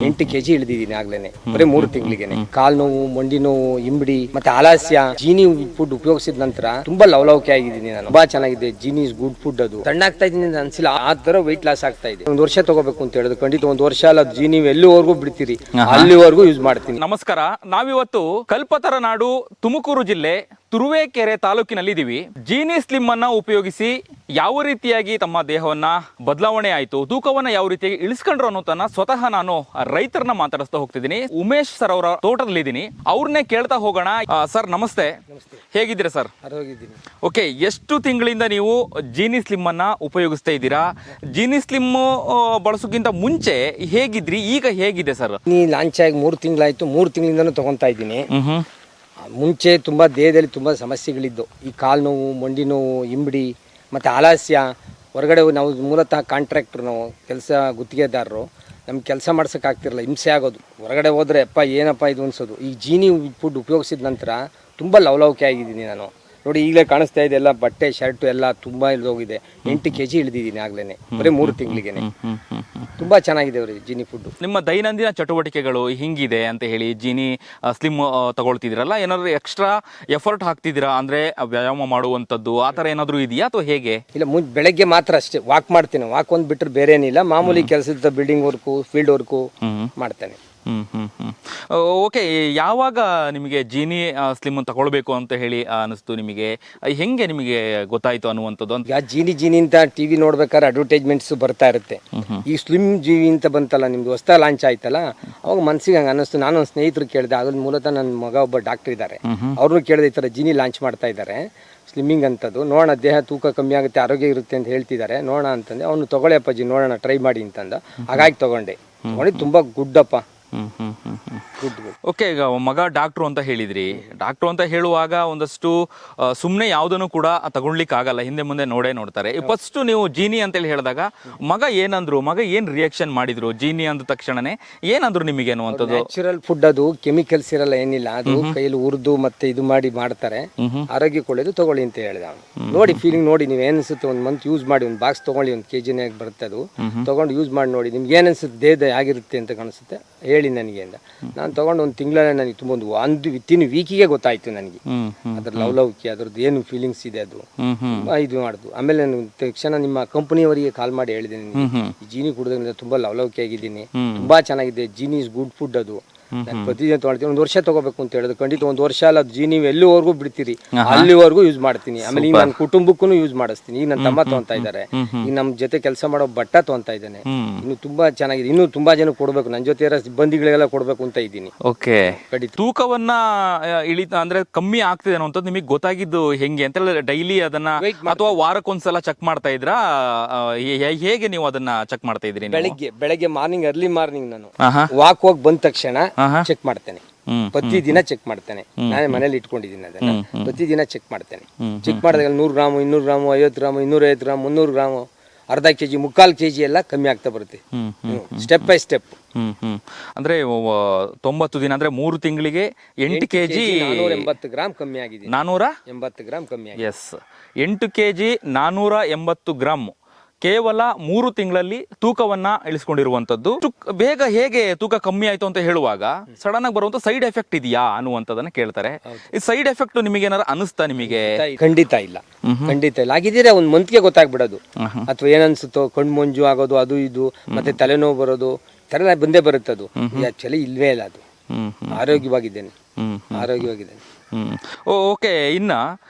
8 kg ಇಳಿದಿದ್ದೀನಿ ಆಗ್ಲೇನೆ ಬರೀ 3 ತಿಂಗಳಿಗೆನೆ. ಕಾಲ್ ನೋವು, ಮಂಡಿ ನೋವು, ಇಂಬಡಿ ಮತ್ತೆ ಆಲಸ್ಯ ಜೀನಿ ಫುಡ್ ಉಪಯೋಗಿಸಿದ ನಂತರ ತುಂಬಾ ಲವಲವಿಕೆ ಆಗಿದ್ದೀನಿ ನಾನು. ತುಂಬಾ ಚೆನ್ನಾಗಿದೆ. Jeeni is good food. ಅದು ಸಣ್ಣಾಗ್ತಾ ಇದ್ದೀನಿ ಅಂತ ಅನ್ಸಿಲ್ಲ, ಆ ತರ weight loss ಆಗ್ತಾ ಇದೆ. 1 ವರ್ಷ ತಗೋಬೇಕು ಅಂತ ಹೇಳಿದ್ರು, ಖಂಡಿತ 1 ವರ್ಷ ಅಲ್ಲ. ಜೀನಿ ಎಲ್ಲಿವರೆಗೂ ಬಿಡ್ತೀರಿ ಅಲ್ಲಿವರೆಗೂ ಯೂಸ್ ಮಾಡ್ತೀನಿ. ನಮಸ್ಕಾರ, ನಾವಿವತ್ತು ಕಲ್ಪತರ ನಾಡು ತುಮಕೂರು ಜಿಲ್ಲೆ ತುರುವೇಕೆರೆ ತಾಲೂಕಿನಲ್ಲಿ ಇದೀವಿ. ಜೀನಿ ಸ್ಲಿಮ್ ಅನ್ನ ಉಪಯೋಗಿಸಿ ಯಾವ ರೀತಿಯಾಗಿ ತಮ್ಮ ದೇಹವನ್ನ ಬದಲಾವಣೆ ಆಯ್ತು, ತೂಕವನ್ನ ಯಾವ ರೀತಿಯಾಗಿ ಇಳಿಸ್ಕೊಂಡ್ರು ಅನ್ನೋದನ್ನ ಸ್ವತಃ ನಾನು ರೈತರನ್ನ ಮಾತಾಡಿಸ್ತಾ ಹೋಗ್ತಿದ್ದೀನಿ. ಉಮೇಶ್ ಸರ್ ಅವರ ತೋಟದಲ್ಲಿ ಇದ್ದೀನಿ, ಅವ್ರನ್ನೇ ಕೇಳ್ತಾ ಹೋಗೋಣ. ಸರ್ ನಮಸ್ತೆ, ಹೇಗಿದ್ದೀರಾ ಸರ್? ಆರೋಗಿದ್ದೀನಿ. ಓಕೆ, ಎಷ್ಟು ತಿಂಗಳಿಂದ ನೀವು ಜೀನಿ ಸ್ಲಿಮ್ ಅನ್ನ ಉಪಯೋಗಿಸ್ತಾ ಇದ್ದೀರಾ? ಜೀನಿ ಸ್ಲಿಮ್ ಬಳಸೋಕ್ಕಿಂತ ಮುಂಚೆ ಹೇಗಿದ್ರಿ, ಈಗ ಹೇಗಿದೆ ಸರ್? ನೀ ಲಾಂಚ್ ಆಗಿ 3 ತಿಂಗಳಾಯ್ತು. 3 ತಿಂಗಳಿಂದನೂ ತಗೊಂತಾ ಇದ್ದೀನಿ. ಮುಂಚೆ ತುಂಬ ದೇಹದಲ್ಲಿ ತುಂಬ ಸಮಸ್ಯೆಗಳಿದ್ದು, ಈ ಕಾಲು ನೋವು, ಮಂಡಿ ನೋವು, ಇಂಬಡಿ ಮತ್ತು ಆಲಸ್ಯ. ಹೊರಗಡೆ ನಾವು ಮೂಲತಃ ಕಾಂಟ್ರಾಕ್ಟ್ರು, ನಾವು ಕೆಲಸ ಗುತ್ತಿಗೆದಾರರು. ನಮ್ಗೆ ಕೆಲಸ ಮಾಡ್ಸೋಕ್ಕಾಗ್ತಿರಲ್ಲ, ಹಿಂಸೆ ಆಗೋದು. ಹೊರಗಡೆ ಹೋದರೆ ಅಪ್ಪ ಏನಪ್ಪ ಇದು ಅನ್ಸೋದು. ಈ ಜೀನಿ ಫುಡ್ ಉಪಯೋಗಿಸಿದ ನಂತರ ತುಂಬ ಲವಲವಿಕೆ ಆಗಿದ್ದೀನಿ ನಾನು. ನೋಡಿ, ಈಗಲೇ ಕಾಣಿಸ್ತಾ ಇದೆ, ಎಲ್ಲ ಬಟ್ಟೆ ಶರ್ಟು ಎಲ್ಲ ತುಂಬ ಇಳಿದೋಗಿದೆ. 8 kg ಇಳಿದಿದ್ದೀನಿ ಆಗ್ಲೇನೆ ಬರೀ 3 ತಿಂಗಳಿಗೆನೆ. ತುಂಬಾ ಚೆನ್ನಾಗಿದೆ ಅವ್ರಿಗೆ ಜೀನಿ ಫುಡ್. ನಿಮ್ಮ ದೈನಂದಿನ ಚಟುವಟಿಕೆಗಳು ಹಿಂಗಿದೆ ಅಂತ ಹೇಳಿ ಜೀನಿ ಸ್ಲಿಮ್ ತಗೊಳ್ತಿದ್ದೀರಲ್ಲ, ಏನಾದ್ರು ಎಕ್ಸ್ಟ್ರಾ ಎಫರ್ಟ್ ಹಾಕ್ತಿದ್ದೀರಾ? ಅಂದ್ರೆ ವ್ಯಾಯಾಮ ಮಾಡುವಂಥದ್ದು ಆ ಥರ ಏನಾದರೂ ಇದೆಯಾ ಅಥವಾ ಹೇಗೆ? ಇಲ್ಲ, ಬೆಳಗ್ಗೆ ಮಾತ್ರ ಅಷ್ಟೇ ವಾಕ್ ಮಾಡ್ತೇನೆ. ವಾಕ್ ಒಂದು ಬಿಟ್ಟರೆ ಬೇರೆ ಏನಿಲ್ಲ. ಮಾಮೂಲಿ ಕೆಲಸದ ಬಿಲ್ಡಿಂಗ್ ವರ್ಕು, ಫೀಲ್ಡ್ ವರ್ಕು ಮಾಡ್ತೇನೆ. ಓಕೆ, ಯಾವಾಗ ನಿಮಗೆ ಜೀನಿ ಸ್ಲಿಮ್ ತಗೊಳ್ಬೇಕು ಅಂತ ಹೇಳಿ ಅನಿಸ್ತು ನಿಮಗೆ? ಹೆಂಗೆ ನಿಮಗೆ ಗೊತ್ತಾಯ್ತು ಅನ್ನುವಂಥದ್ದು? ಈಗ ಜೀನಿ ಅಂತ ಟಿವಿ ನೋಡ್ಬೇಕಾದ್ರೆ ಅಡ್ವರ್ಟೈಸ್ಮೆಂಟ್ಸ್ ಬರ್ತಾ ಇರುತ್ತೆ. ಈ ಸ್ಲಿಮ್ ಜೀವಿ ಅಂತ ಬಂತಲ್ಲ, ನಿಮ್ದು ಹೊಸ ಲಾಂಚ್ ಆಯ್ತಲ್ಲ, ಅವಾಗ ಮನ್ಸಿಗೆ ಹಂಗೆ ಅನ್ನಿಸ್ತು. ನಾನು ಒಂದು ಸ್ನೇಹಿತರು ಕೇಳಿದೆ, ಅದ್ರ ಮೂಲತಃ ನನ್ನ ಮಗ ಒಬ್ಬ ಡಾಕ್ಟರ್ ಇದ್ದಾರೆ, ಅವ್ರನ್ನೂ ಕೇಳಿದೆ, ಈ ಥರ ಜೀನಿ ಲಾಂಚ್ ಮಾಡ್ತಾ ಇದ್ದಾರೆ ಸ್ಲಿಮ್ಮಿಂಗ್ ಅಂತದ್ದು, ನೋಡೋಣ ದೇಹ ತೂಕ ಕಮ್ಮಿ ಆಗುತ್ತೆ, ಆರೋಗ್ಯ ಇರುತ್ತೆ ಅಂತ ಹೇಳ್ತಿದ್ದಾರೆ, ನೋಡೋಣ ಅಂತಂದೆ. ಅವನು ತಗೊಳ್ಳಿ ಅಪ್ಪಾಜಿ, ನೋಡೋಣ, ಟ್ರೈ ಮಾಡಿ ಅಂತಂದ. ಹಾಗಾಗಿ ತಗೊಂಡೆ. ತುಂಬ ಗುಡ್ಡಪ್ಪ. ಓಕೆ, ಈಗ ಮಗ ಡಾಕ್ಟ್ರು ಅಂತ ಹೇಳಿದ್ರಿ. ಡಾಕ್ಟ್ರು ಅಂತ ಹೇಳುವಾಗ ಒಂದಷ್ಟು ಸುಮ್ಮನೆ ಯಾವುದನ್ನು ಕೂಡ ತಗೊಳ್ಲಿಕ್ಕೆ ಆಗಲ್ಲ, ಹಿಂದೆ ಮುಂದೆ ನೋಡ್ತಾರೆ. ಫಸ್ಟ್ ನೀವು ಜೀನಿ ಅಂತೇಳಿ ಹೇಳಿದಾಗ ಮಗ ಏನಂದ್ರು, ಮಗ ಏನ್ ರಿಯಾಕ್ಷನ್ ಮಾಡಿದ್ರು? ಜೀನಿ ಅಂದ ತಕ್ಷಣನೇ ಏನಂದ್ರು ನಿಮಗೆ ಅನ್ನುವಂಥದ್ದು? ನ್ಯಾಚುರಲ್ ಫುಡ್, ಅದು ಕೆಮಿಕಲ್ಸ್ ಇರಲ್ಲ, ಏನಿಲ್ಲ. ಅದು ಕೈಯಲ್ಲಿ ಹುರಿದು ಮತ್ತೆ ಇದು ಮಾಡ್ತಾರೆ. ಆರೋಗ್ಯಕ್ಕೆ ಒಳ್ಳೇದು, ತಗೊಳ್ಳಿ ಅಂತ ಹೇಳಿದ ಅವನು. ನೋಡಿ, ಫೀಲಿಂಗ್ ನೋಡಿ, ನೀವು ಏನಿಸುತ್ತೆ, 1 ಮಂತ್ ಯೂಸ್ ಮಾಡಿ, ಒಂದು ಬಾಕ್ಸ್ ತಗೊಳ್ಳಿ, 1 kg ಬರುತ್ತೆ ಅದು. ತಗೊಂಡು ಯೂಸ್ ಮಾಡಿ ನೋಡಿ, ನಿಮ್ಗೆ ಏನಿಸುತ್ತೆ, ದೇಹದ ಆಗಿರುತ್ತೆ ಅಂತ ಕಾಣಿಸುತ್ತೆ, ಹೇಳಿ ನನಗೆ ಅಂತ. ನಾನು ತಗೊಂಡು 1 ತಿಂಗಳಲ್ಲೇ ನನಗೆ ತುಂಬ ಒಂದು ವಿತಿನ್ ವೀಕಿಗೆ ಗೊತ್ತಾಯ್ತು ನನಗೆ ಅದ್ರ ಲವಲವಿಕೆ, ಅದ್ರದ್ದು ಏನು ಫೀಲಿಂಗ್ಸ್ ಇದೆ, ಅದು ಇದು ಮಾಡುದು. ಆಮೇಲೆ ನಾನು ತಕ್ಷಣ ನಿಮ್ಮ ಕಂಪನಿಯವರಿಗೆ ಕಾಲ್ ಮಾಡಿ ಹೇಳಿದೆ, ಈ ಜೀನಿ ಕುಡಿದ್ರಿಂದ ತುಂಬಾ ಲವಲವಿಕೆ ಆಗಿದ್ದೀನಿ, ತುಂಬಾ ಚೆನ್ನಾಗಿದೆ. Jeeni is good food. ಅದು ನಾನು ಪ್ರತಿದಿನ ತಗೊಳ್ತೀನಿ. 1 ವರ್ಷ ತಗೋಬೇಕು ಅಂತ ಹೇಳಿದ್ರು, ಖಂಡಿತ 1 ವರ್ಷ ಅಲ್ಲ. ಜೀನಿ ಎಲ್ಲಿವರೆಗೂ ಬಿಡ್ತೀರಿ ಅಲ್ಲಿವರೆಗೂ ಯೂಸ್ ಮಾಡ್ತೀನಿ. ಆಮೇಲೆ ಈಗ ನನ್ನ ಕುಟುಂಬಕ್ಕೂ ಯೂಸ್ ಮಾಡಿಸ್ತೀನಿ. ಈಗ ನನ್ನ ತಮ್ಮ ತಗೊಂತಾ ಇದ್ದಾರೆ, ಈಗ ನಮ್ಮ ಜೊತೆ ಕೆಲಸ ಮಾಡೋ ಬಟ್ಟ ತಗೊಂತಾ ಇದ್ದಾನೆ. ಇನ್ನು ತುಂಬಾ ಚೆನ್ನಾಗಿದೆ. ಇನ್ನು ತುಂಬಾ ಜನ ಕೊಡ್ಬೇಕು, ನನ್ನ ಜೊತೆ ಇರೋ ಸಿಬ್ಬಂದಿಗಳಿಗೆಲ್ಲ ಕೊಡ್ಬೇಕು ಅಂತ ಇದ್ದೀನಿ. ಓಕೆ, ತೂಕವನ್ನ ಅಂದ್ರೆ ಕಮ್ಮಿ ಆಗ್ತಿದೆ ಅನ್ನೋಂಥದ್ದು ನಿಮಗೆ ಗೊತ್ತಾಗಿದ್ದು ಹೆಂಗೆ ಅಂತ ಹೇಳಿದ್ರೆ, ಡೈಲಿ ಅದನ್ನ ಅಥವಾ ವಾರಕ್ಕೊಂದ್ಸಲ ಚೆಕ್ ಮಾಡ್ತಾ ಇದ್ರಾ? ಹೇಗೆ ನೀವು ಅದನ್ನ ಚೆಕ್ ಮಾಡ್ತಾ ಇದ್ರಿ? ಬೆಳಗ್ಗೆ ಮಾರ್ನಿಂಗ್, ಅರ್ಲಿ ಮಾರ್ನಿಂಗ್ ನಾನು ವಾಕ್ ಹೋಗಿ ಬಂದ ತಕ್ಷಣ ಚೆಕ್ ಮಾಡ್ತೇನೆ. ಪ್ರತಿದಿನ ಚೆಕ್ ಮಾಡ್ತೇನೆ. ನಾನೇ ಮನೇಲಿ ಇಟ್ಕೊಂಡಿದ್ದೀನಿ ಅದನ್ನ. ಪ್ರತಿದಿನ ಚೆಕ್ ಮಾಡ್ತೇನೆ. ಚೆಕ್ ಮಾಡಿದಾಗ 100 gram, 200 gram, 50 gram, 250 gram, 300 gram, ಅರ್ಧ kg, 3/4 kg ಎಲ್ಲ ಕಮ್ಮಿ ಆಗ್ತಾ ಬರುತ್ತೆ, ಸ್ಟೆಪ್ ಬೈ ಸ್ಟೆಪ್. ಅಂದ್ರೆ 90 ದಿನ ಅಂದ್ರೆ 3 ತಿಂಗಳಿಗೆ 8 kg 480 ಗ್ರಾಮ್ ಕಮ್ಮಿ ಆಗಿದೆ. 480 ಗ್ರಾಮ್ ಕಮ್ಮಿ ಆಗಿದೆ. ಎಸ್, 8 kg 480 ಗ್ರಾಮ್ ಕೇವಲ 3 ತಿಂಗಳಲ್ಲಿ ತೂಕವನ್ನ ಇಳಿಸ್ಕೊಂಡಿರುವಂತದ್ದು. ಬೇಗ ಹೇಗೆ ತೂಕ ಕಮ್ಮಿ ಆಯ್ತು ಅಂತ ಹೇಳುವಾಗ ಸಡನ್ ಆಗಿ ಬರುವಂತ ಸೈಡ್ ಎಫೆಕ್ಟ್ ಇದೆಯಾ ಅನ್ನುವಂಥದ್ದನ್ನ ಕೇಳ್ತಾರೆ. ಈ ಸೈಡ್ ಎಫೆಕ್ಟ್ ನಿಮಗೆ ಏನಾರು ಅನಿಸ್ತಾ? ನಿಮಗೆ ಖಂಡಿತ ಇಲ್ಲ, ಖಂಡಿತ ಇಲ್ಲ. ಆಗಿದ್ದೀರಾ 1 ಮಂತ್ಗೆ ಗೊತ್ತಾಗ್ಬಿಡೋದು. ಅಥವಾ ಏನನ್ಸುತ್ತೋ, ಕಣ್ಣು ಮಂಜು ಆಗೋದು, ಅದು ಇದು, ಮತ್ತೆ ತಲೆನೋವು ಬರೋದು, ತರ ಬಂದೇ ಬರುತ್ತೆ. ಅದು ಆಕ್ಚುಲಿ ಇಲ್ವೇ ಇಲ್ಲ. ಅದು ಆರೋಗ್ಯವಾಗಿದ್ದೇನೆ. ಓಕೆ, ಇನ್ನ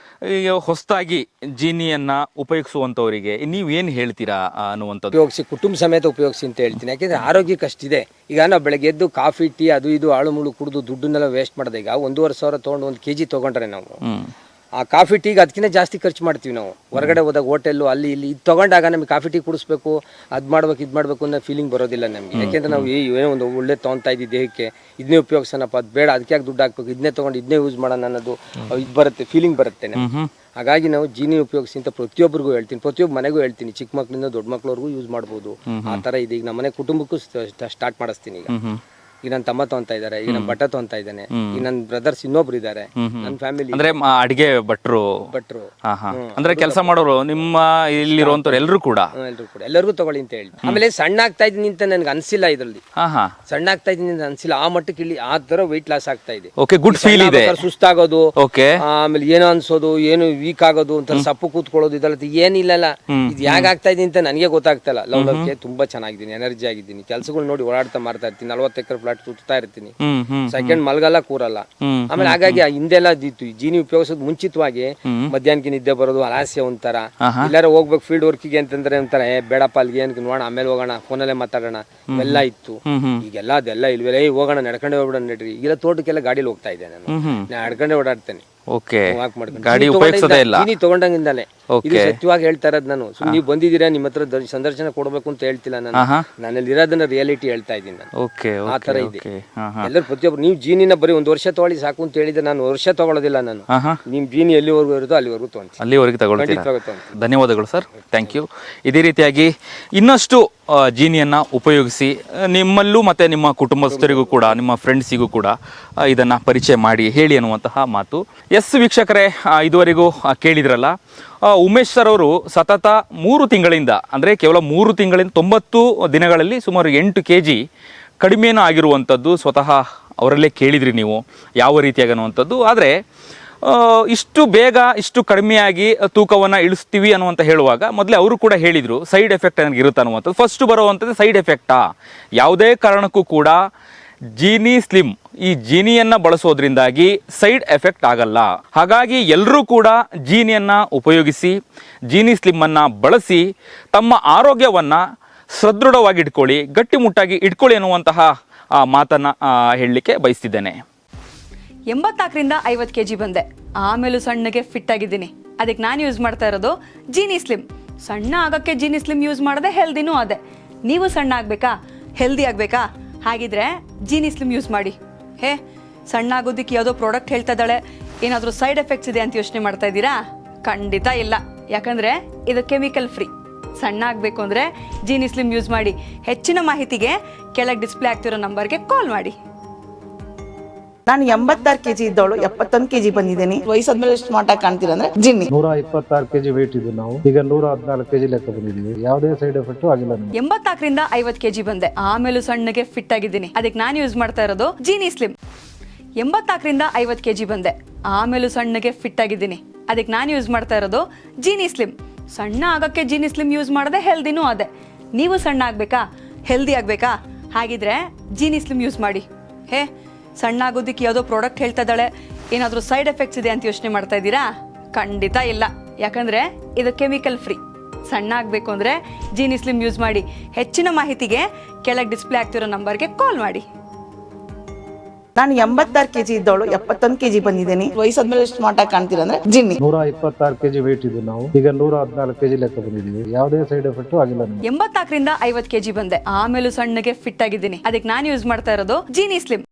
ಈಗ ಹೊಸದಾಗಿ ಜೀನಿಯನ್ನ ಉಪಯೋಗಿಸುವಂತವರಿಗೆ ನೀವ್ ಏನ್ ಹೇಳ್ತೀರಾ ಅನ್ನುವಂಥದ್ದು? ಉಪಯೋಗಿಸಿ, ಕುಟುಂಬ ಸಮೇತ ಉಪಯೋಗಿಸಿ ಅಂತ ಹೇಳ್ತೀನಿ. ಯಾಕೆಂದ್ರೆ ಆರೋಗ್ಯಕ್ಕೆ ಅಷ್ಟಿದೆ. ಈಗ ನಾವು ಬೆಳಗ್ಗೆ ಎದ್ದು ಕಾಫಿ, ಟೀ, ಅದು ಇದು ಆಳು ಮುಳು ಕುಡಿದು ದುಡ್ಡನ್ನೆಲ್ಲ ವೇಸ್ಟ್ ಮಾಡಿದೆ. ಈಗ 1,500 ತೊಗೊಂಡು 1 kg ತಗೊಂಡ್ರೆ ನಾವು ಆ ಕಾಫಿ ಟೀಗೆ ಅದಕ್ಕಿಂತ ಜಾಸ್ತಿ ಖರ್ಚು ಮಾಡ್ತೀವಿ ನಾವು. ಹೊರಗಡೆ ಹೋದಾಗ ಹೋಟೆಲ್ಲು ಅಲ್ಲಿ ಇಲ್ಲಿ ಇದು ತಗೊಂಡಾಗ ನಮಗೆ ಕಾಫಿ ಟೀ ಕುಡಿಸ್ಬೇಕು, ಅದು ಮಾಡ್ಬೇಕು, ಇದು ಮಾಡಬೇಕು ಅನ್ನೋ ಫೀಲಿಂಗ್ ಬರೋದಿಲ್ಲ ನಮಗೆ. ಯಾಕೆಂದ್ರೆ ನಾವು ಏನೋ ಒಂದು ಒಳ್ಳೆ ತೊಗೊತಾ ಇದ್ದೀವಿ ದೇಹಕ್ಕೆ, ಇದನ್ನೇ ಉಪಯೋಗಿಸೋಣಪ್ಪ, ಅದು ಬೇಡ, ಅದಕ್ಕೆ ಯಾಕೆ ದುಡ್ಡು ಹಾಕ್ಬೇಕು, ಇದನ್ನೇ ತೊಗೊಂಡು ಇದನ್ನೇ ಯೂಸ್ ಮಾಡೋಣ ಅನ್ನೋದು ಇದು ಬರುತ್ತೆ, ಫೀಲಿಂಗ್ ಬರುತ್ತೆ ನಮಗೆ. ಹಾಗಾಗಿ ನಾವು ಜೀನಿ ಉಪಯೋಗಿಸಿ ಅಂತ ಪ್ರತಿಯೊಬ್ಬರಿಗೂ ಹೇಳ್ತೀನಿ, ಪ್ರತಿಯೊಬ್ಬ ಮನೆಗೂ ಹೇಳ್ತೀನಿ. ಚಿಕ್ಕ ಮಕ್ಕಳಿಂದ ದೊಡ್ಡ ಮಕ್ಕಳವರೆಗೂ ಯೂಸ್ ಮಾಡ್ಬೋದು. ಆ ಥರ ಇದೆ. ಈಗ ನಮ್ಮ ಮನೆ ಕುಟುಂಬಕ್ಕೂ ಸ್ಟಾರ್ಟ್ ಮಾಡಿಸ್ತೀನಿ ಈಗ. ಈಗ ನನ್ನ ತಮ್ಮ ತೊಗೊಂತ ಇದ್ದಾರೆ, ಈಗ ನನ್ನ ಬಟ್ಟ ತೊಗೊಂತ ಇದ್ದಾನೆ, ಈಗ ನನ್ನ ಬ್ರದರ್ಸ್ ಇನ್ನೊಬ್ರು ಇದ್ದಾರೆ, ನನ್ನ ಫ್ಯಾಮಿಲಿ ಅಂದ್ರೆ ಅಡಿಗೆ ಭಟ್ರು. ಭಟ್ರು ಅಂದ್ರೆ ಕೆಲಸ ಮಾಡೋರು ನಿಮ್ಮ ಇಲ್ಲಿರುವಂತವ್ರು ಎಲ್ಲರೂ ಕೂಡ ಎಲ್ರು ಕೂಡ ಎಲ್ಲರಿಗೂ ತಗೊಳ್ಳಿ ಅಂತ ಹೇಳಿ. ಆಮೇಲೆ ಸಣ್ಣ ಆಗ್ತಾ ಇದೀನಿ ಅಂತ ನನ್ಗೆ ಅನ್ಸಿಲ್ಲ, ಇದ್ರಲ್ಲಿ ಸಣ್ಣ ಆಗ್ತಾ ಇದೀನಿ ಅಂತ ಅನ್ಸಿಲ್ಲ. ಆ ಮಟ್ಟಕ್ಕೆ ಇಲ್ಲಿ ಆ ತರ ವೆಯ್ಟ್ ಲಾಸ್ ಆಗ್ತಾ ಇದೆ. ಓಕೆ, ಗುಡ್ ಫೀಲ್ ಇದೆ. ಸುಸ್ತಾಗೋದು, ಓಕೆ, ಆಮೇಲೆ ಏನೋ ಅನ್ಸೋದು, ಏನು ವೀಕ್ ಆಗೋದು, ಒಂಥರ ಸಪ್ಪು ಕೂತ್ಕೊಳ್ಳೋದು, ಇದೆಲ್ಲ ಏನಿಲ್ಲಲ್ಲ. ಇದು ಯಾಕೆ ಆಗ್ತಾ ಇದೀನಿ ಅಂತ ನನಗೆ ಗೊತ್ತಾಗ್ತಲ್ಲ. ಲವ್ಲವ್ಗೆ ತುಂಬಾ ಚೆನ್ನಾಗಿದ್ದೀನಿ, ಎನರ್ಜಿ ಆಗಿದ್ದೀನಿ, ಕೆಲಸಗಳು ನೋಡಿ ಓಡಾಡ್ತಾ ಮಾಡ್ತಾ ಇರ್ತೀನಿ, 40 ಎಕರೆ ಫ್ಲಾಟ್ ಸುತ್ತಾ ಇರ್ತೀನಿ, ಸೆಕೆಂಡ್ ಮಲ್ಗಲ್ಲ ಕೂರಲ್ಲ. ಆಮೇಲೆ ಹಾಗಾಗಿ ಹಿಂದೆಲ್ಲ ಇತ್ತು ಈ ಜೀನಿ ಉಪಯೋಗಿಸೋದು ಮುಂಚಿತವಾಗಿ. ಮಧ್ಯಾಹ್ನಕ್ಕೆ ನಿದ್ದೆ ಬರೋದು, ಆಲಸ್ಯ ಒಂಥರ. ಎಲ್ಲಾರ ಹೋಗ್ಬೇಕು ಫೀಲ್ಡ್ ವರ್ಕಿಗೆ ಅಂತಂದ್ರೆ ಒಂಥರ ಬೇಡಪ್ಪ ಅಲ್ಲಿಗೆ ಏನ್ ನೋಡೋಣ, ಆಮೇಲೆ ಹೋಗೋಣ, ಫೋನಲ್ಲೇ ಮಾತಾಡೋಣ, ಇವೆಲ್ಲ ಇತ್ತು. ಈಗೆಲ್ಲ ಅದೆಲ್ಲ ಇಲ್ವೇ, ಹೋಗೋಣ ನಡ್ಕೊಂಡೆ ಹೋಗ್ಬಿಡೋಣ ನಡ್ರಿ. ಈಗ ತೋಟಕ್ಕೆಲ್ಲ ಗಾಡಿಲಿ ಹೋಗ್ತಾ ಇದ್ದೆ ನಾನು ನಡ್ಕೊಂಡೆ ಓಡಾಡ್ತೇನೆ. ಓಕೆ, ಗಾಡಿ ಉಪಯೋಗಿಸೋದೇ ಇಲ್ಲ. ಜೀನಿ ತಗೊಂಡಂಗಿಂದಲೇ ಇದು ಸತ್ಯವಾಗಿ ಹೇಳ್ತಾ ಇರೋದು ನಾನು. ನೀವು ಬಂದಿದ್ದೀರಾ, ನಿಮ್ಮ ಹತ್ರ ಸಂದರ್ಶನ ಕೊಡ್ಬೇಕು ಅಂತ ಹೇಳ್ತಿಲ್ಲ ನಾನು, ನಾನಲ್ಲಿ ಇರೋದನ್ನ ರಿಯಾಲಿಟಿ ಹೇಳ್ತಾ ಇದ್ದೀನಿ ನಾನು. ಓಕೆ, ಆ ತರ ಇದೆ ಎಲ್ಲರೂ. ಪ್ರತಿಯೊಬ್ಬರು ನೀವು ಜೀನಿನ ಬರೀ 1 ವರ್ಷ ತಗೊಳ್ಳಿ ಸಾಕು ಅಂತ ಹೇಳಿದ್ರೆ ನಾನು ವರ್ಷ ತಗೊಳ್ಳೋದಿಲ್ಲ ನಾನು. ನಿಮ್ ಜೀನಿ ಎಲ್ಲಿವರೆಗೂ ಇರುತ್ತೋ ಅಲ್ಲಿವರೆಗೂ ತಗೊಂತೀನಿ, ಅಲ್ಲಿವರೆಗೆ ತಗೊಳ್ತೀನಿ. ಧನ್ಯವಾದಗಳು ಸರ್, ಥ್ಯಾಂಕ್ ಯು. ಇದೇ ರೀತಿಯಾಗಿ ಇನ್ನಷ್ಟು ಜೀನಿಯನ್ನ ಉಪಯೋಗಿಸಿ ನಿಮ್ಮಲ್ಲೂ ಮತ್ತೆ ನಿಮ್ಮ ಕುಟುಂಬಸ್ಥರಿಗೂ ಕೂಡ, ನಿಮ್ಮ ಫ್ರೆಂಡ್ಸಿಗೂ ಕೂಡ ಇದನ್ನ ಪರಿಚಯ ಮಾಡಿ ಹೇಳಿ ಅನ್ನುವಂತಹ ಮಾತು. ಎಸ್ ವೀಕ್ಷಕರೇ, ಇದುವರೆಗೂ ಕೇಳಿದ್ರಲ್ಲ, ಉಮೇಶ್ ಸರ್ ಅವರು ಸತತ 3 ತಿಂಗಳಿಂದ, ಅಂದರೆ ಕೇವಲ 3 ತಿಂಗಳಿಂದ 90 ದಿನಗಳಲ್ಲಿ ಸುಮಾರು 8 kg ಕಡಿಮೆನೂ ಆಗಿರುವಂಥದ್ದು ಸ್ವತಃ ಅವರಲ್ಲೇ ಕೇಳಿದ್ರಿ ನೀವು ಯಾವ ರೀತಿಯಾಗಿ ಅನ್ನುವಂಥದ್ದು. ಆದರೆ ಇಷ್ಟು ಬೇಗ ಇಷ್ಟು ಕಡಿಮೆಯಾಗಿ ತೂಕವನ್ನು ಇಳಿಸ್ತೀವಿ ಅನ್ನುವಂಥ ಹೇಳುವಾಗ ಮೊದಲೇ ಅವರು ಕೂಡ ಹೇಳಿದರು ಸೈಡ್ ಎಫೆಕ್ಟ್ ನನಗೆ ಇರುತ್ತೆ ಅನ್ನುವಂಥದ್ದು. ಫಸ್ಟ್ ಬರುವಂಥದ್ದು ಸೈಡ್ ಎಫೆಕ್ಟಾ? ಯಾವುದೇ ಕಾರಣಕ್ಕೂ ಕೂಡ ಜೀನಿ ಸ್ಲಿಮ್, ಈ ಜೀನಿಯನ್ನ ಬಳಸೋದ್ರಿಂದಾಗಿ ಸೈಡ್ ಎಫೆಕ್ಟ್ ಆಗಲ್ಲ. ಹಾಗಾಗಿ ಎಲ್ಲರೂ ಕೂಡ ಜೀನಿಯನ್ನ ಉಪಯೋಗಿಸಿ, ಜೀನಿ ಸ್ಲಿಮ್ ಅನ್ನ ಬಳಸಿ ತಮ್ಮ ಆರೋಗ್ಯವನ್ನ ಸದೃಢವಾಗಿ ಇಟ್ಕೊಳ್ಳಿ, ಗಟ್ಟಿಮುಟ್ಟಾಗಿ ಇಟ್ಕೊಳ್ಳಿ ಅನ್ನುವಂತಹ ಮಾತನ್ನ ಹೇಳಲಿಕ್ಕೆ ಬಯಸ್ತಿದ್ದೇನೆ. 84ರಿಂದ 50 kg ಬಂದೆ, ಆಮೇಲೂ ಸಣ್ಣಗೆ ಫಿಟ್ ಆಗಿದ್ದೀನಿ. ಅದಕ್ಕೆ ನಾನು ಯೂಸ್ ಮಾಡ್ತಾ ಇರೋದು ಜೀನಿ ಸ್ಲಿಮ್. ಸಣ್ಣ ಆಗಕ್ಕೆ ಜೀನಿ ಸ್ಲಿಮ್ ಯೂಸ್ ಮಾಡಿದೆ, ಹೆಲ್ದಿನೂ ಅದೇ. ನೀವು ಸಣ್ಣ ಆಗಬೇಕಾ, ಹೆಲ್ದಿ ಆಗಬೇಕಾ? ಹಾಗಿದ್ರೆ ಜೀನಿ ಸ್ಲಿಮ್ ಯೂಸ್ ಮಾಡಿ. ಹೇ, ಸಣ್ಣ ಆಗೋದಕ್ಕೆ ಯಾವುದೋ ಪ್ರಾಡಕ್ಟ್ ಹೇಳ್ತಾ ಇದ್ದಾಳೆ, ಏನಾದರೂ ಸೈಡ್ ಎಫೆಕ್ಟ್ಸ್ ಇದೆ ಅಂತ ಯೋಚನೆ ಮಾಡ್ತಾ ಇದ್ದೀರಾ? ಖಂಡಿತ ಇಲ್ಲ, ಯಾಕಂದರೆ ಇದು ಕೆಮಿಕಲ್ ಫ್ರೀ. ಸಣ್ಣ ಆಗಬೇಕು ಅಂದರೆ ಜೀನಿ ಸ್ಲಿಮ್ ಯೂಸ್ ಮಾಡಿ. ಹೆಚ್ಚಿನ ಮಾಹಿತಿಗೆ ಕೆಳಗೆ ಡಿಸ್ಪ್ಲೇ ಆಗ್ತಿರೋ ನಂಬರ್ಗೆ ಕಾಲ್ ಮಾಡಿ. ನಾನು 86 kg ಇದ್ದವಳು 71 kg ಬಂದಿದ್ದೀನಿ. ವಯಸ್ಸಾದ್ಮೇಲೆ ಸ್ಮಾರ್ಟ್ ಆಗಿ ಕಾಣ್ತೀರಾ ಅಂದ್ರೆ ಜಿನ್ನಿ. 126 kg ವೇಟ್ ಇದ್ದು ನಾವು ಈಗ 114 kg ಲೆಕ್ಕ ಬಂದಿದ್ದೀವಿ. ಯಾವುದೇ ಸೈಡ್ ಎಫೆಕ್ಟ್ ಆಗಿಲ್ಲ ನಮಗೆ. 84ರಿಂದ 50 kg ಬಂದೆ, ಆಮೇಲೂ ಸಣ್ಣಗೆ ಫಿಟ್ ಆಗಿದ್ದೀನಿ. ಅದಕ್ಕೆ ನಾನು ಯೂಸ್ ಮಾಡ್ತಾ ಇರೋದು ಜೀನಿ ಸ್ಲಿಮ್. 84ರಿಂದ 50 kg ಬಂದೆ, ಆಮೇಲೂ ಸಣ್ಣಗೆ ಫಿಟ್ ಆಗಿದ್ದೀನಿ. ಅದಕ್ಕೆ ನಾನು ಯೂಸ್ ಮಾಡ್ತಾ ಇರೋದು ಜೀನಿ ಸ್ಲಿಮ್. ಸಣ್ಣ ಆಗಕ್ಕೆ ಜೀನಿ ಸ್ಲಿಮ್ ಯೂಸ್ ಮಾಡಿದೆ, ಹೆಲ್ದಿನೂ ಅದೇ. ನೀವು ಸಣ್ಣ ಆಗಬೇಕಾ, ಹೆಲ್ದಿ ಆಗಬೇಕಾ? ಹಾಗಿದ್ರೆ ಜೀನಿ ಸ್ಲಿಮ್ ಯೂಸ್ ಮಾಡಿ. ಹೇ, ಸಣ್ಣ ಆಗೋದಕ್ಕೆ ಯಾವುದೋ ಪ್ರಾಡಕ್ಟ್ ಹೇಳ್ತಾ ಇದ್ದಾಳೆ, ಏನಾದರೂ ಸೈಡ್ ಎಫೆಕ್ಟ್ಸ್ ಇದೆ ಅಂತ ಯೋಚನೆ ಮಾಡ್ತಾ ಇದ್ದೀರಾ? ಖಂಡಿತ ಇಲ್ಲ, ಯಾಕಂದರೆ ಇದು ಕೆಮಿಕಲ್ ಫ್ರೀ. ಸಣ್ಣ ಆಗಬೇಕು ಅಂದರೆ ಜೀನಿ ಸ್ಲಿಮ್ ಯೂಸ್ ಮಾಡಿ. ಹೆಚ್ಚಿನ ಮಾಹಿತಿಗೆ ಕೆಳಗೆ ಡಿಸ್ಪ್ಲೇ ಆಗ್ತಿರೋ ನಂಬರ್ಗೆ ಕಾಲ್ ಮಾಡಿ. ನಾನು 86 kg ಇದ್ದವಳು 71 kg ಬಂದಿದ್ದೀನಿ. ವಯಸ್ಸಾದ್ಮೇಲೆ ಸ್ಮಾರ್ಟ್ ಆಗಿ ಕಾಣ್ತೀರಾ ಅಂದ್ರೆ ಜಿನ್ನಿ. 126 kg ವೇಟ್ ಇದ್ದು ನಾವು ಈಗ 114 kg ಲೆಕ್ಕ ಬಂದಿದ್ದೀವಿ. ಯಾವುದೇ ಸೈಡ್ ಎಫೆಕ್ಟ್ ಆಗಿಲ್ಲ ನಮಗೆ. 84ರಿಂದ 50 kg ಬಂದೆ, ಆಮೇಲೂ ಸಣ್ಣಗೆ ಫಿಟ್ ಆಗಿದ್ದೀನಿ. ಅದಕ್ಕೆ ನಾನು ಯೂಸ್ ಮಾಡ್ತಾ ಇರೋದು ಜೀನಿ ಸ್ಲಿಮ್.